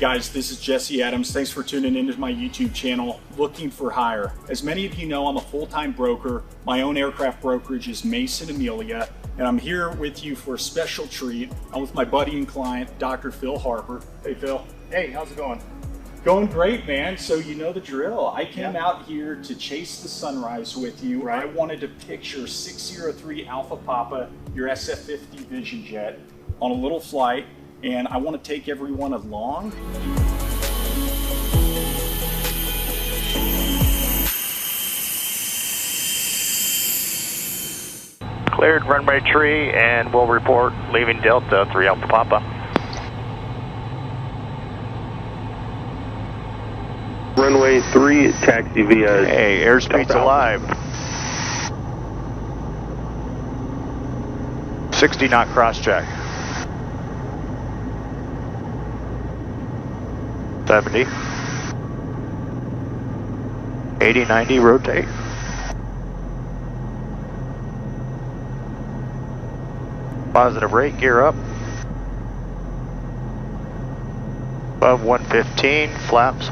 guys, this is Jesse Adams. Thanks for tuning into my YouTube channel, Looking for Hire. As many of you know, I'm a full-time broker. My own aircraft brokerage is Mason Amelia, and I'm here with you for a special treat. I'm with my buddy and client, Dr. Phil Harper. Hey, Phil. Hey, how's it going? Going great, man. So you know the drill. I came out here to chase the sunrise with you. Right. I wanted to picture 603 Alpha Papa, your SF50 Vision Jet, on a little flight, and I want to take everyone along. Cleared runway tree, and we'll report leaving Delta 3 Alpha Papa. Runway 3, taxi via... Hey, airspeed's alive. 60 knot cross check. 70. 80, 90, rotate. Positive rate, gear up. Above 115, flaps.